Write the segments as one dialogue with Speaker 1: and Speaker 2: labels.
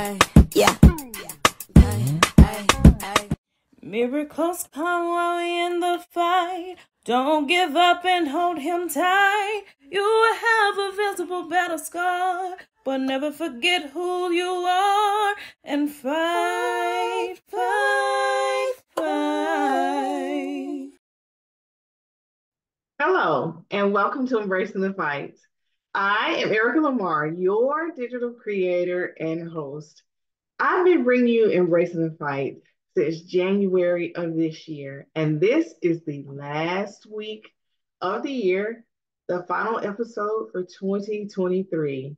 Speaker 1: Yeah.
Speaker 2: Miracles come while we in the fight. Don't give up and hold him tight. You will have a visible battle scar, but never forget who you are and fight, fight, fight.
Speaker 3: Hello, and welcome to Embracing the Fight. I am Erica Lamar, your digital creator and host. I've been bringing you Embracing the Fight since January of this year, and this is the last week of the year, the final episode for 2023.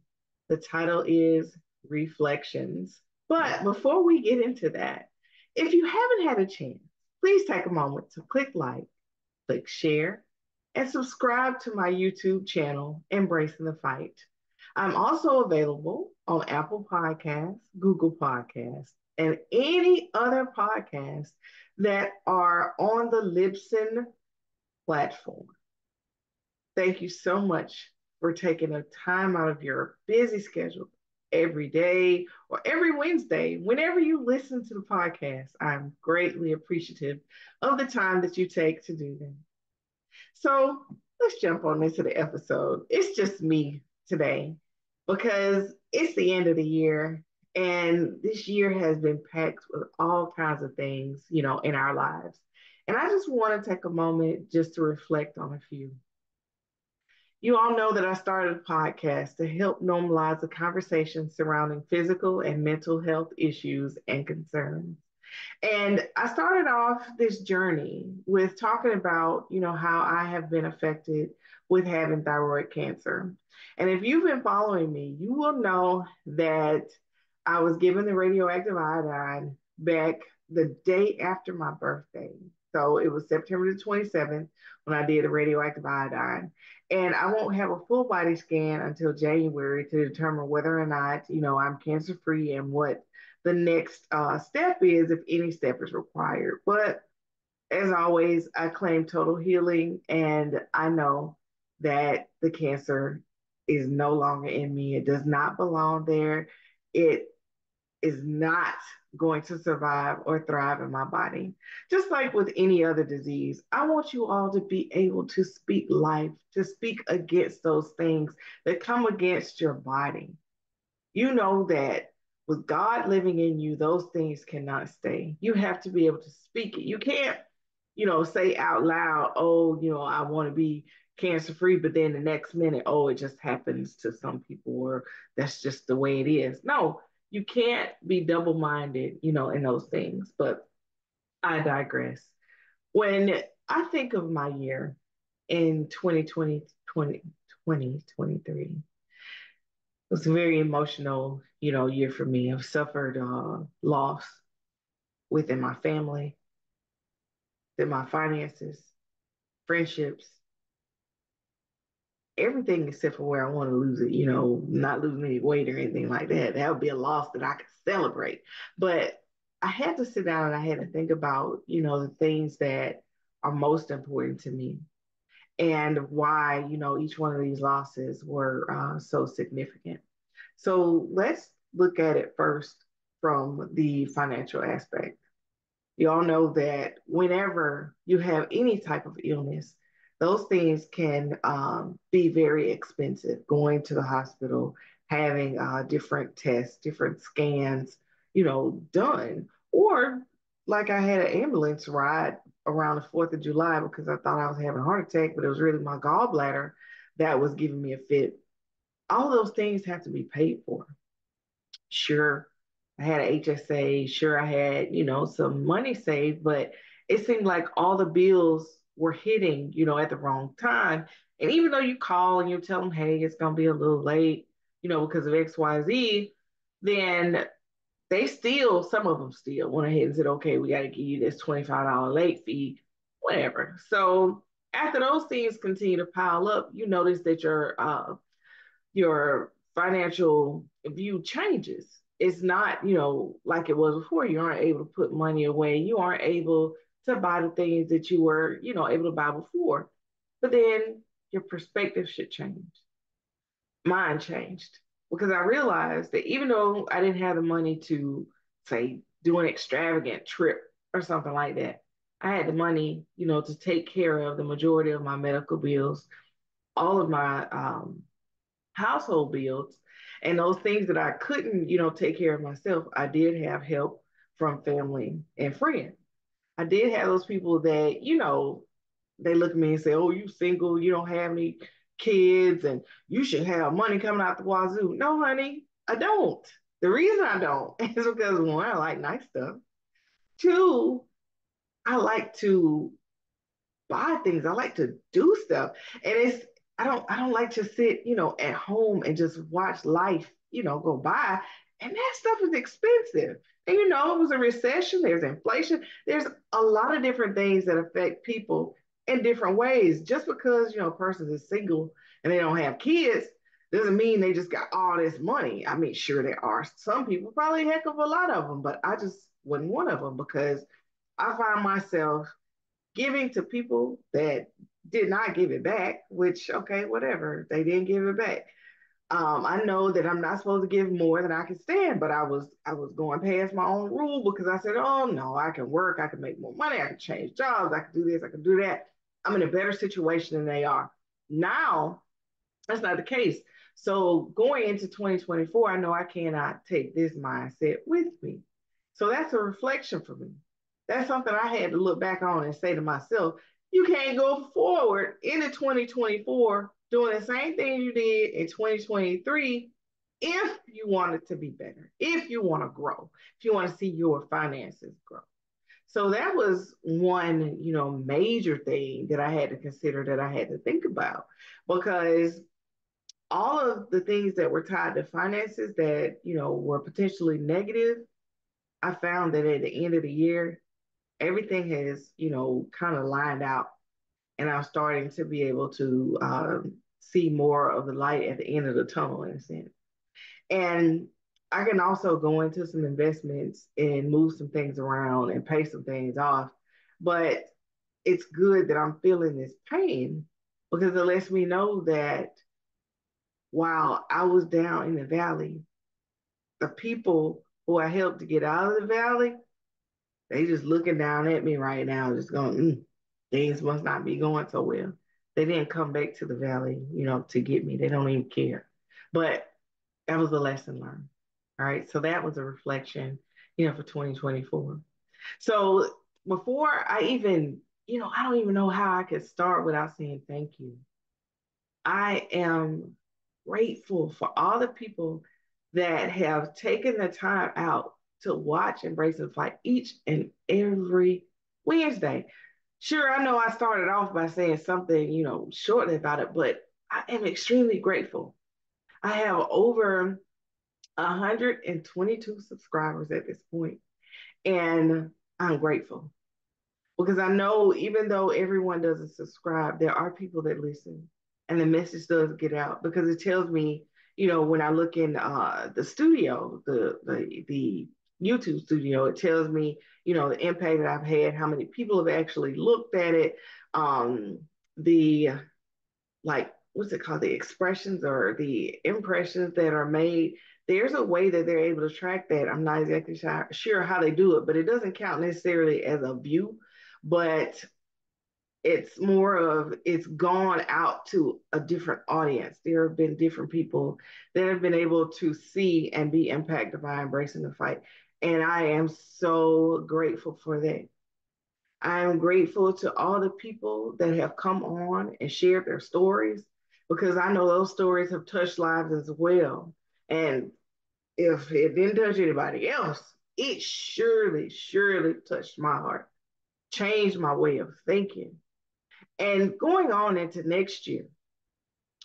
Speaker 3: The title is Reflections. But before we get into that, if you haven't had a chance, please take a moment to click like, click share, and subscribe to my YouTube channel, Embracing the Fight. I'm also available on Apple Podcasts, Google Podcasts, and any other podcasts that are on the Libsyn platform. Thank you so much for taking the time out of your busy schedule every day or every Wednesday, whenever you listen to the podcast. I'm greatly appreciative of the time that you take to do that. So let's jump on into the episode. It's just me today because it's the end of the year, and this year has been packed with all kinds of things, in our lives. And I just want to take a moment just to reflect on a few. You all know that I started a podcast to help normalize the conversation surrounding physical and mental health issues and concerns. And I started off this journey with talking about, how I have been affected with having thyroid cancer. And if you've been following me, you will know that I was given the radioactive iodine back the day after my birthday. So it was September the 27th when I did the radioactive iodine. And I won't have a full body scan until January to determine whether or not, I'm cancer free and what the next step is, if any step is required. But as always, I claim total healing, and I know that the cancer is no longer in me. It does not belong there. It is not going to survive or thrive in my body. Just like with any other disease, I want you all to be able to speak life, to speak against those things that come against your body. You know that with God living in you, those things cannot stay. You have to be able to speak it. You can't, say out loud, oh, I want to be cancer free, but then the next minute, oh, it just happens to some people, or that's just the way it is. No, you can't be double minded, in those things. But I digress. When I think of my year in 2020, 2023, it was a very emotional, year for me. I've suffered loss within my family, within my finances, friendships, everything except for where I want to lose it, not losing any weight or anything like that. That would be a loss that I could celebrate. But I had to sit down and I had to think about, the things that are most important to me and why, each one of these losses were so significant. So let's look at it first from the financial aspect. You all know that whenever you have any type of illness, those things can be very expensive. Going to the hospital, having different tests, different scans, done. Or like I had an ambulance ride around the 4th of July because I thought I was having a heart attack, but it was really my gallbladder that was giving me a fit. All those things have to be paid for. Sure, I had an HSA. Sure, I had, some money saved, but it seemed like all the bills were hitting, at the wrong time. And even though you call and you tell them, hey, it's going to be a little late, because of XYZ, then some of them still went ahead and said, okay, we got to give you this $25 late fee, whatever. So after those things continue to pile up, you notice that your financial view changes. It's not, like it was before. You aren't able to put money away. You aren't able to buy the things that you were, able to buy before. But then your perspective should change. Mine changed because I realized that even though I didn't have the money to, say, do an extravagant trip or something like that, I had the money, to take care of the majority of my medical bills, all of my household bills, and those things that I couldn't, take care of myself. I did have help from family and friends. I did have those people that, they look at me and say, "Oh, you single, you don't have any kids, and you should have money coming out the wazoo." No, honey, I don't. The reason I don't is because one, I like nice stuff. Two, I like to buy things. I like to do stuff. And I don't like to sit, at home and just watch life, go by. And that stuff is expensive. And it was a recession, there's inflation, there's a lot of different things that affect people in different ways. Just because, a person is single and they don't have kids doesn't mean they just got all this money. I mean, sure, there are some people, probably a heck of a lot of them, but I just wasn't one of them because I find myself giving to people that did not give it back, which, okay, whatever, they didn't give it back. I know that I'm not supposed to give more than I can stand, but I was going past my own rule because I said, oh no, I can work, I can make more money, I can change jobs, I can do this, I can do that. I'm in a better situation than they are. Now, that's not the case. So going into 2024, I know I cannot take this mindset with me. So that's a reflection for me. That's something I had to look back on and say to myself, you can't go forward into 2024 doing the same thing you did in 2023 if you want it to be better, if you want to grow, if you want to see your finances grow. So that was one, major thing that I had to consider, that I had to think about, because all of the things that were tied to finances that, were potentially negative, I found that at the end of the year, everything has, kind of lined out. And I'm starting to be able to see more of the light at the end of the tunnel, in a sense. And I can also go into some investments and move some things around and pay some things off. But it's good that I'm feeling this pain because it lets me know that while I was down in the valley, the people who I helped to get out of the valley, they just looking down at me right now, just going, things must not be going so well. They didn't come back to the valley, to get me. They don't even care. But that was a lesson learned. All right. So that was a reflection, for 2024. So before I even, I don't even know how I could start without saying thank you. I am grateful for all the people that have taken the time out to watch Embrace and Fight each and every Wednesday. Sure, I know I started off by saying something, shortly about it, but I am extremely grateful. I have over 122 subscribers at this point, and I'm grateful because I know even though everyone doesn't subscribe, there are people that listen and the message does get out because it tells me, when I look in the studio, the YouTube studio, it tells me, the impact that I've had, how many people have actually looked at it, the like what's it called, the expressions or the impressions that are made. There's a way that they're able to track that. I'm not exactly sure how they do it, but it doesn't count necessarily as a view, but it's more of it's gone out to a different audience. There have been different people that have been able to see and be impacted by Embracing the Fight. And I am so grateful for that. I am grateful to all the people that have come on and shared their stories because I know those stories have touched lives as well. And if it didn't touch anybody else, it surely, surely touched my heart, changed my way of thinking. And going on into next year,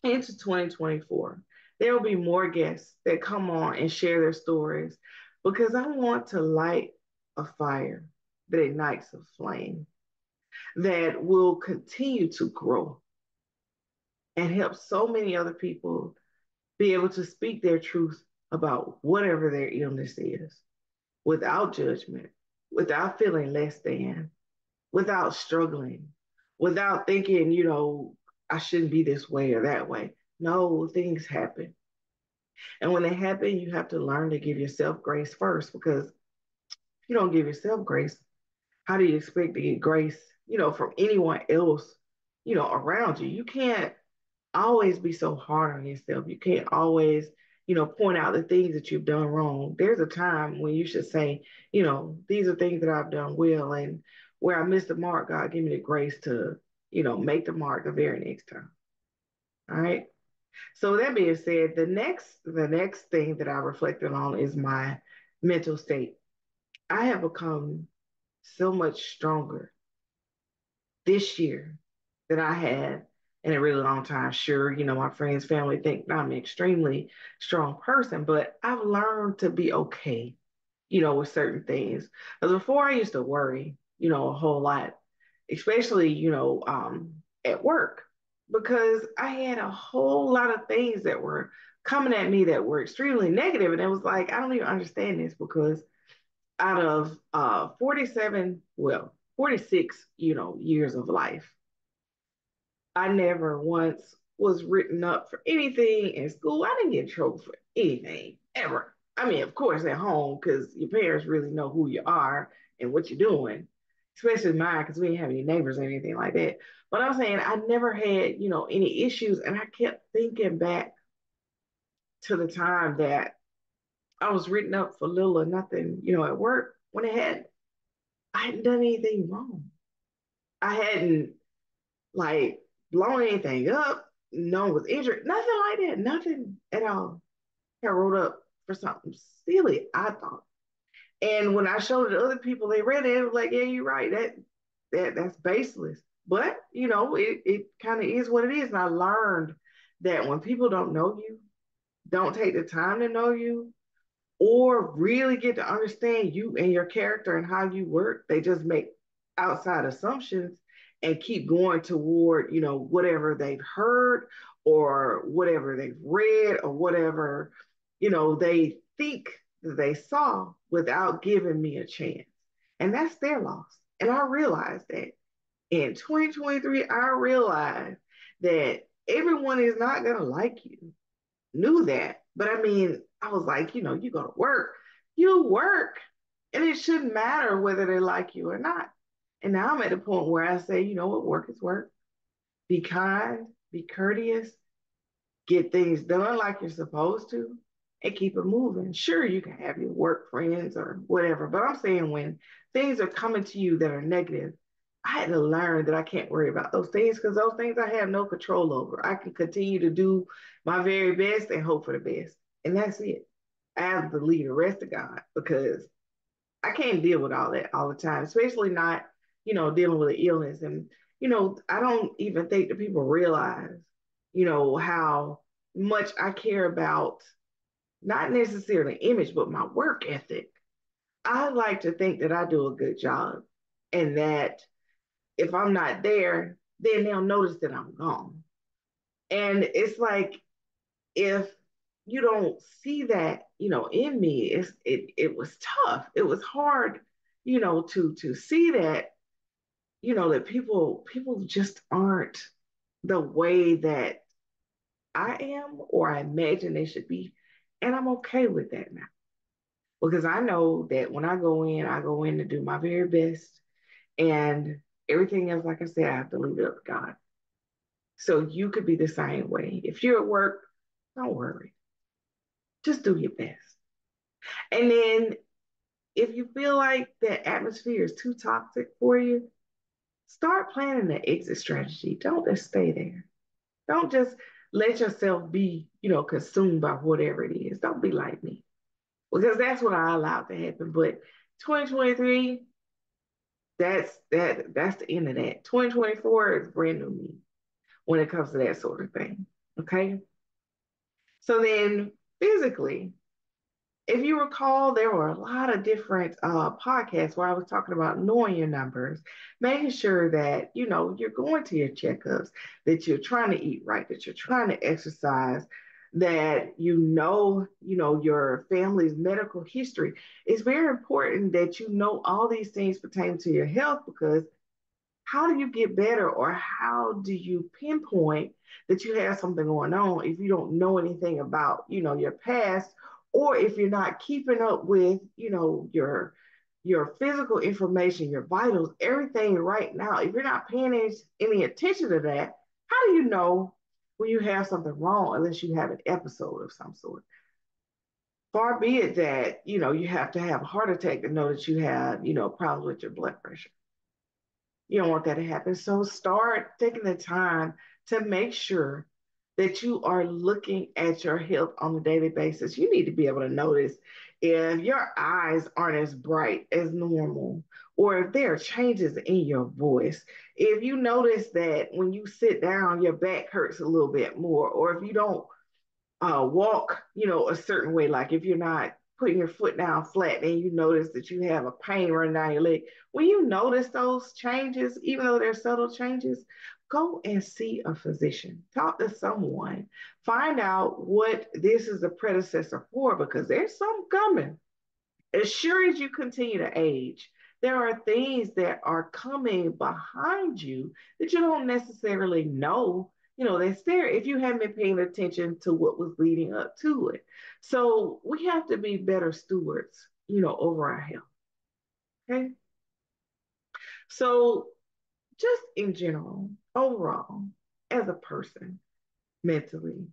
Speaker 3: into 2024, there will be more guests that come on and share their stories because I want to light a fire that ignites a flame that will continue to grow and help so many other people be able to speak their truth about whatever their illness is without judgment, without feeling less than, without struggling, without thinking, I shouldn't be this way or that way. No, things happen. And when they happen, you have to learn to give yourself grace first, because if you don't give yourself grace, how do you expect to get grace, from anyone else, around you? You can't always be so hard on yourself. You can't always, point out the things that you've done wrong. There's a time when you should say, these are things that I've done well, and where I missed the mark, God, give me the grace to, make the mark the very next time. All right. So that being said, the next thing that I reflected on is my mental state. I have become so much stronger this year than I had in a really long time. Sure, my friends, family think I'm an extremely strong person, but I've learned to be okay, with certain things. Because before I used to worry, a whole lot, especially, at work, because I had a whole lot of things that were coming at me that were extremely negative. And it was like, I don't even understand this, because out of 47, well, 46, years of life, I never once was written up for anything in school. I didn't get in trouble for anything ever. I mean, of course, at home, because your parents really know who you are and what you're doing, especially mine, because we didn't have any neighbors or anything like that. But I'm saying I never had, any issues. And I kept thinking back to the time that I was written up for little or nothing, at work, when I hadn't done anything wrong. I hadn't, like, blown anything up. No one was injured. Nothing like that. Nothing at all. I wrote up for something silly, I thought. And when I showed it to other people, they read it. It was like, yeah, you're right. That's baseless. But it kind of is what it is. And I learned that when people don't know you, don't take the time to know you, or really get to understand you and your character and how you work. They just make outside assumptions and keep going toward, whatever they've heard or whatever they've read or whatever, they think that they saw, without giving me a chance. And that's their loss. And I realized that in 2023, I realized that everyone is not going to like you. Knew that. But I mean, I was like, you go to work, you work, and it shouldn't matter whether they like you or not. And now I'm at the point where I say, you know what, work is work. Be kind, be courteous, get things done like you're supposed to, and keep it moving. Sure, you can have your work friends or whatever, but I'm saying when things are coming to you that are negative, I had to learn that I can't worry about those things, because those things I have no control over. I can continue to do my very best and hope for the best. And that's it. I have to leave the rest to God, because I can't deal with all that all the time, especially not, dealing with an illness. And, I don't even think that people realize, how much I care about not necessarily image, but my work ethic. I like to think that I do a good job, and that if I'm not there, then they'll notice that I'm gone. And it's like, if you don't see that, in me, it was tough. It was hard, to see that, that people just aren't the way that I am or I imagine they should be. And I'm okay with that now, because I know that when I go in to do my very best, and everything else, like I said, I have to leave it up to God. So you could be the same way. If you're at work, don't worry. Just do your best. And then if you feel like the atmosphere is too toxic for you, start planning an exit strategy. Don't just stay there. Don't just let yourself be, consumed by whatever it is. Don't be like me, because that's what I allowed to happen. But 2023, that's the end of that. 2024 is brand new me when it comes to that sort of thing. Okay. So then physically, if you recall, there were a lot of different podcasts where I was talking about knowing your numbers, making sure that, you're going to your checkups, that you're trying to eat right, that you're trying to exercise, that your family's medical history. It's very important that you know all these things pertaining to your health, because how do you get better, or how do you pinpoint that you have something going on if you don't know anything about, your past, or if you're not keeping up with, your physical information, your vitals, everything right now, if you're not paying any attention to that, how do you know when you have something wrong unless you have an episode of some sort? Far be it that, you have to have a heart attack to know that you have, problems with your blood pressure. You don't want that to happen. So start taking the time to make sure that you are looking at your health on a daily basis. You need to be able to notice if your eyes aren't as bright as normal, or if there are changes in your voice. If you notice that when you sit down, your back hurts a little bit more, or if you don't walk, a certain way. Like if you're not putting your foot down flat and you notice that you have a pain running down your leg. When you notice those changes, even though they're subtle changes, go and see a physician. Talk to someone. Find out what this is a predecessor for, because there's something coming. As sure as you continue to age, there are things that are coming behind you that you don't necessarily know, that's there if you haven't been paying attention to what was leading up to it. So we have to be better stewards, over our health. Okay. So just in general, overall, as a person, mentally,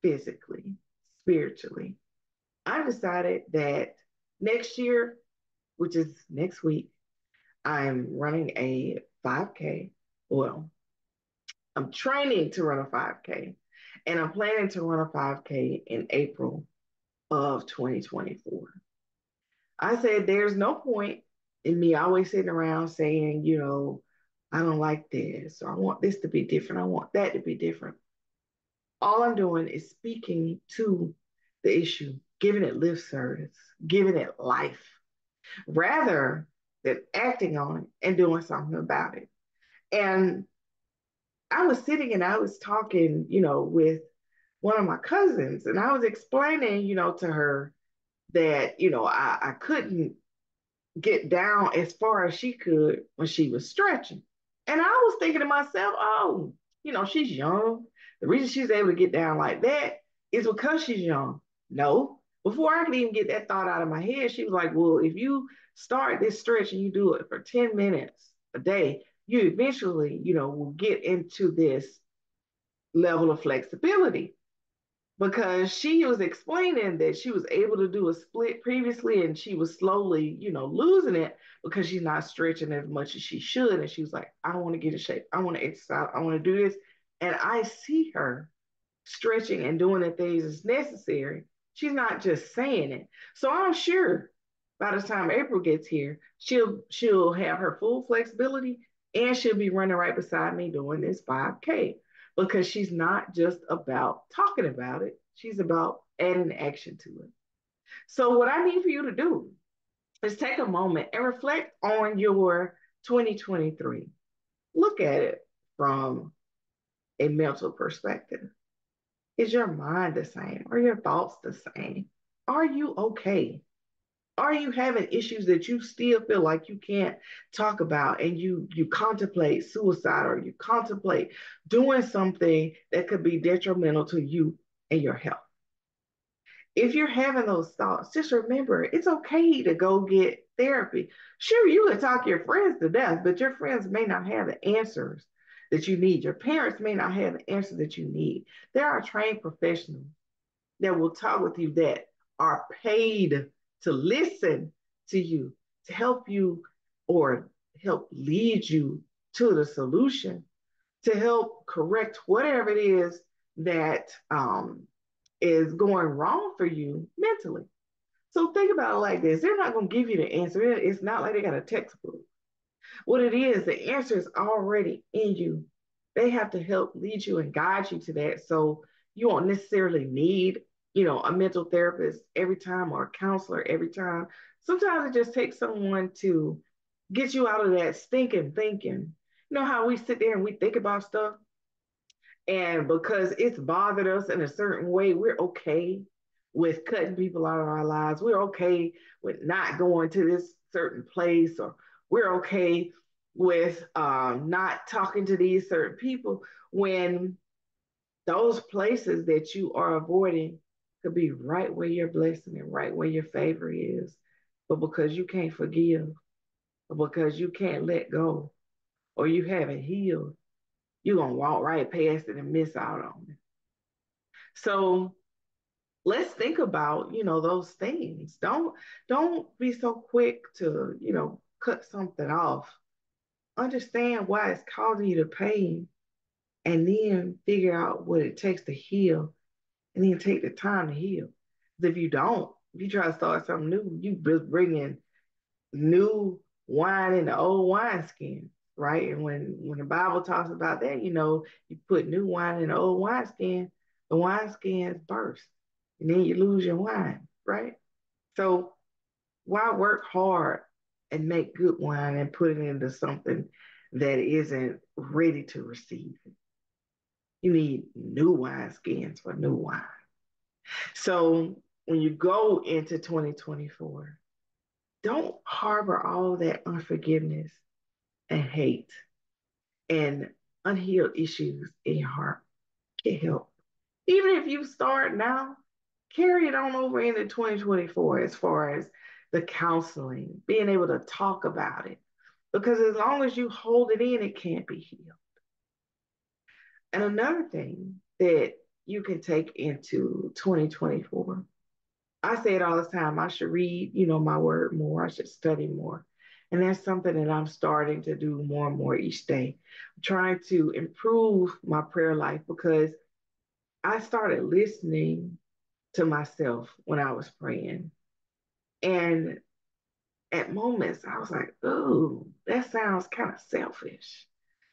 Speaker 3: physically, spiritually, I decided that next year, which is next week, I'm running a 5K. Well, I'm training to run a 5K, and I'm planning to run a 5K in April of 2024. I said there's no point in me always sitting around saying, I don't like this, or I want this to be different, I want that to be different. All I'm doing is speaking to the issue, giving it lip service, giving it life, rather than acting on it and doing something about it. And I was sitting and I was talking, with one of my cousins, and I was explaining, to her that, I couldn't get down as far as she could when she was stretching. And I was thinking to myself, oh, she's young. The reason she's able to get down like that is because she's young. No, before I could even get that thought out of my head, she was like, well, if you start this stretch and you do it for 10 minutes a day, you eventually, will get into this level of flexibility, because she was explaining that she was able to do a split previously and she was slowly, losing it because she's not stretching as much as she should. And she was like, I want to get in shape. I want to exercise. I want to do this. And I see her stretching and doing the things that's necessary. She's not just saying it. So I'm sure by the time April gets here, she'll have her full flexibility, and she'll be running right beside me doing this 5K, because she's not just about talking about it. She's about adding action to it. So what I need for you to do is take a moment and reflect on your 2023. Look at it from a mental perspective. Is your mind the same? Are your thoughts the same? Are you okay? Are you having issues that you still feel like you can't talk about, and you contemplate suicide, or you contemplate doing something that could be detrimental to you and your health? If you're having those thoughts, just remember it's okay to go get therapy. Sure, you can talk your friends to death, but your friends may not have the answers that you need. Your parents may not have the answers that you need. There are trained professionals that will talk with you, that are paid to listen to you, to help you, or help lead you to the solution, to help correct whatever it is that is going wrong for you mentally. So think about it like this. They're not going to give you the answer. It's not like they got a textbook. What it is, the answer is already in you. They have to help lead you and guide you to that. So you won't necessarily need, a mental therapist every time, or a counselor every time. Sometimes it just takes someone to get you out of that stinking thinking. You know how we sit there and we think about stuff, and because it's bothered us in a certain way, we're okay with cutting people out of our lives. We're okay with not going to this certain place, or we're okay with not talking to these certain people when those places that you are avoiding could be right where your blessing and right where your favor is. But because you can't forgive, or because you can't let go, or you haven't healed, you're going to walk right past it and miss out on it. So let's think about, those things. Don't be so quick to, cut something off. Understand why it's causing you the pain and then figure out what it takes to heal and then take the time to heal. Because if you don't, if you try to start something new, you just bring in new wine in the old wineskin, right? And when the Bible talks about that, you put new wine in the old wineskin, the wineskins burst, and then you lose your wine, right? So why work hard and make good wine and put it into something that isn't ready to receive it? You need new wineskins for new wine. So when you go into 2024, don't harbor all that unforgiveness and hate and unhealed issues in your heart. Get help. Even if you start now, carry it on over into 2024 as far as the counseling, being able to talk about it. Because as long as you hold it in, it can't be healed. And another thing that you can take into 2024, I say it all the time, I should read, my word more. I should study more. And that's something that I'm starting to do more and more each day. I'm trying to improve my prayer life because I started listening to myself when I was praying. And at moments, I was like, oh, that sounds kind of selfish.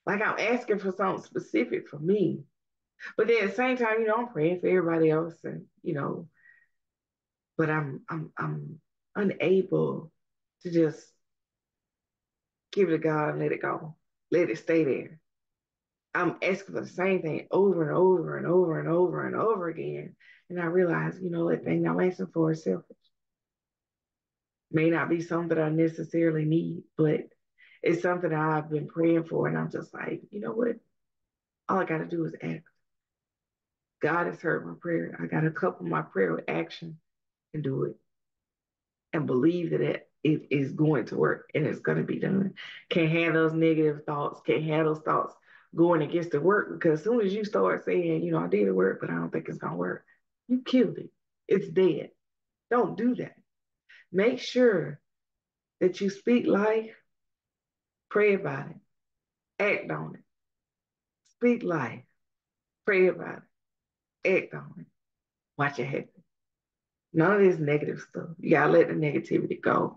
Speaker 3: Like I'm asking for something specific for me. But then at the same time, I'm praying for everybody else and, but I'm unable to just give it to God and let it go. Let it stay there. I'm asking for the same thing over and over and over and over and over again. And I realize, that thing I'm asking for is selfish. May not be something that I necessarily need, but it's something I've been praying for. And I'm just like, you know what? All I got to do is ask. God has heard my prayer. I got to couple my prayer with action and do it and believe that it is going to work and it's going to be done. Can't have those negative thoughts, can't have those thoughts going against the work because as soon as you start saying, I did the work, but I don't think it's going to work, you killed it. It's dead. Don't do that. Make sure that you speak life, pray about it, act on it. Speak life, pray about it, act on it. Watch it happen. None of this negative stuff. You got to let the negativity go.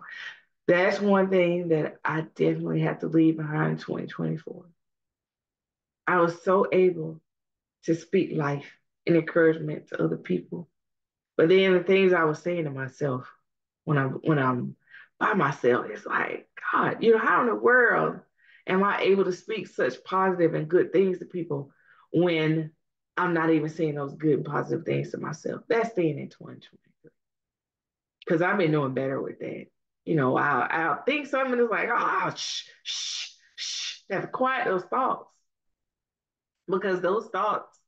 Speaker 3: That's one thing that I definitely have to leave behind in 2024. I was so able to speak life and encouragement to other people. But then the things I was saying to myself when I'm by myself, it's like, God, how in the world am I able to speak such positive and good things to people when I'm not even saying those good and positive things to myself? That's staying in 2023. Because I've been doing better with that. I'll think something is like, oh, shh, shh, shh. Have to quiet those thoughts because those thoughts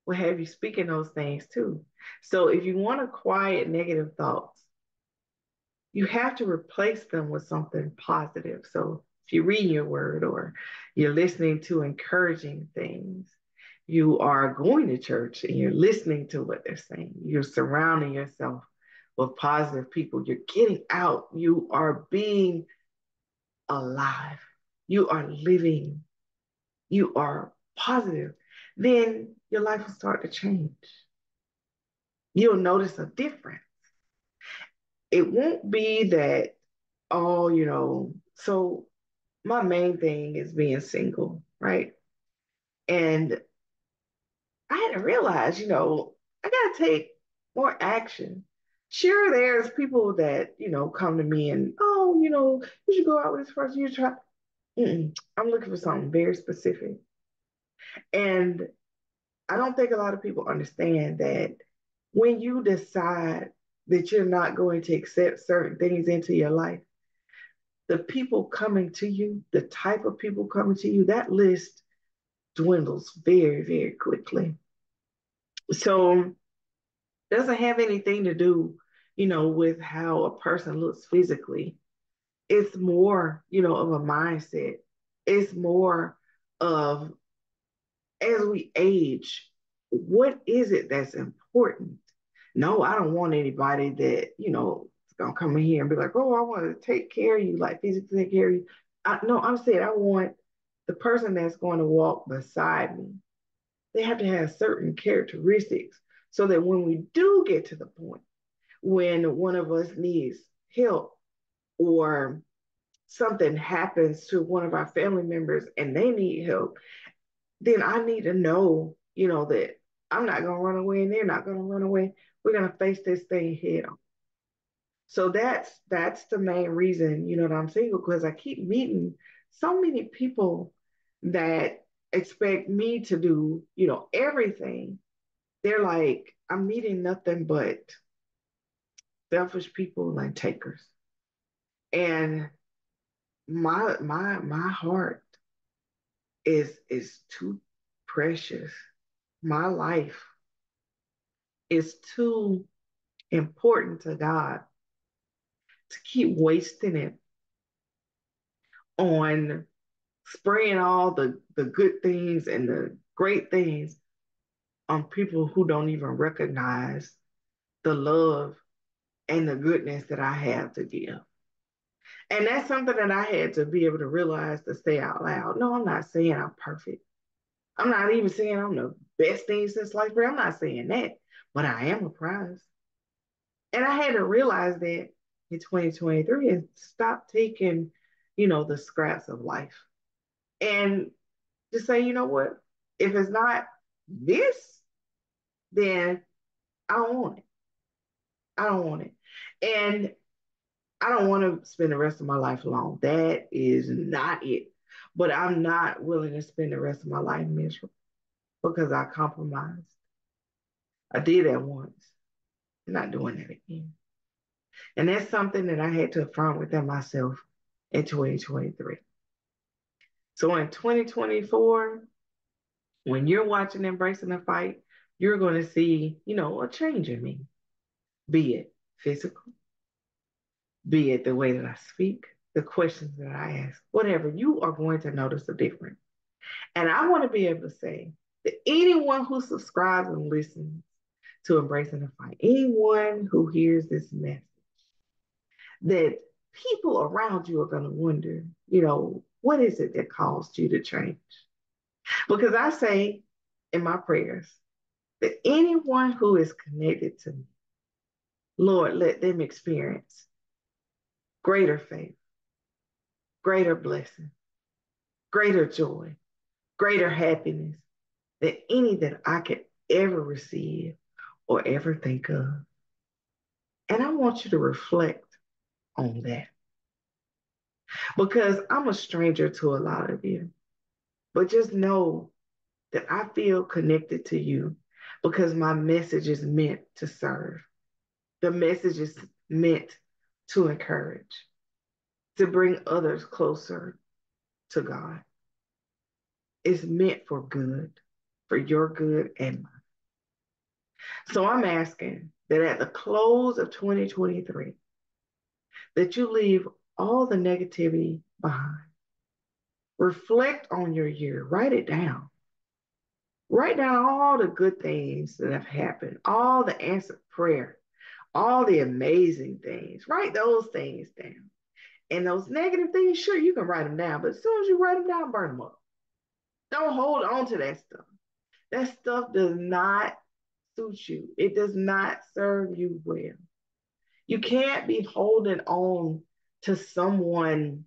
Speaker 3: will have you speaking those things too. So if you want to quiet negative thoughts, you have to replace them with something positive. So if you're reading your word or you're listening to encouraging things, you are going to church and you're listening to what they're saying, you're surrounding yourself with positive people, you're getting out, you are being alive, you are living, you are positive, then your life will start to change. You'll notice a difference. It won't be that, oh, so my main thing is being single, right? And I had to realize, I got to take more action. Sure, there's people that, come to me and, oh, you should go out with this person. You try. I'm looking for something very specific. And I don't think a lot of people understand that when you decide that you're not going to accept certain things into your life, the people coming to you, the type of people coming to you, that list dwindles very, very quickly. So it doesn't have anything to do, with how a person looks physically. It's more, of a mindset. It's more of, as we age, what is it that's important? No, I don't want anybody that, is gonna come in here and be like, oh, I want to take care of you, like physically take care of you. No, I'm saying I want the person that's going to walk beside me. They have to have certain characteristics so that when we do get to the point when one of us needs help or something happens to one of our family members and they need help, then I need to know, that I'm not going to run away and they're not going to run away. We're going to face this thing head on. So that's the main reason, that I'm single, because I keep meeting so many people that expect me to do, everything. They're like, I'm meeting nothing but selfish people and takers. And my heart is too precious. My life is too important to God to keep wasting it on spraying all the good things and the great things on people who don't even recognize the love and the goodness that I have to give. And that's something that I had to be able to realize, to say out loud. No, I'm not saying I'm perfect. I'm not even saying I'm the best thing since sliced bread. I'm not saying that, but I am a prize. And I had to realize that in 2023 and stop taking, the scraps of life and just say, you know what? If it's not this, then I don't want it. I don't want it. And I don't want to spend the rest of my life alone. That is not it. But I'm not willing to spend the rest of my life miserable because I compromised. I did that once. I'm not doing that again. And that's something that I had to affirm within myself in 2023. So in 2024, when you're watching Embracing the Fight, you're going to see, a change in me, be it physical, be it the way that I speak, the questions that I ask, whatever, you are going to notice a difference. And I want to be able to say that anyone who subscribes and listens to Embracing the Fight, anyone who hears this message, that people around you are going to wonder, what is it that caused you to change? Because I say in my prayers that anyone who is connected to me, Lord, let them experience greater faith, greater blessing, greater joy, greater happiness than any that I could ever receive or ever think of. And I want you to reflect on that because I'm a stranger to a lot of you. But just know that I feel connected to you because my message is meant to serve. The message is meant to encourage, to bring others closer to God. It's meant for good, for your good and mine. So I'm asking that at the close of 2023, that you leave all the negativity behind. Reflect on your year, write it down. Write down all the good things that have happened, all the answered prayer, all the amazing things. Write those things down. And those negative things, sure, you can write them down, but as soon as you write them down, burn them up. Don't hold on to that stuff. That stuff does not suit you. It does not serve you well. You can't be holding on to someone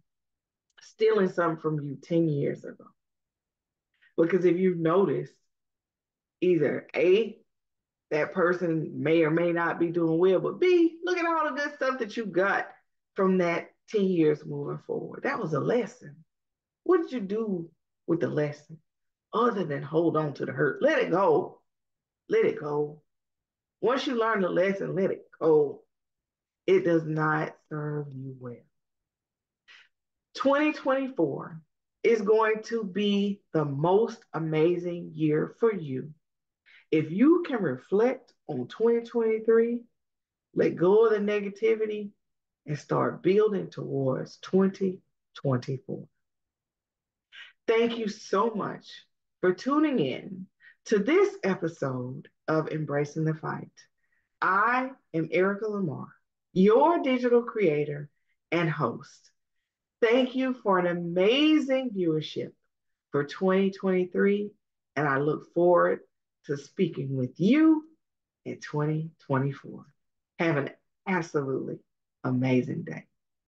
Speaker 3: stealing something from you 10 years ago. Because if you've noticed, either A, that person may or may not be doing well, but B, look at all the good stuff that you got from that 10 years moving forward. That was a lesson. What did you do with the lesson other than hold on to the hurt? Let it go. Let it go. Once you learn the lesson, let it go. It does not serve you well. 2024 is going to be the most amazing year for you. If you can reflect on 2023, let go of the negativity, and start building towards 2024. Thank you so much for tuning in to this episode of Embracing the Fight. I am Erica Lamar, your digital creator and host. Thank you for an amazing viewership for 2023, and I look forward to speaking with you in 2024. Have an absolutely amazing day.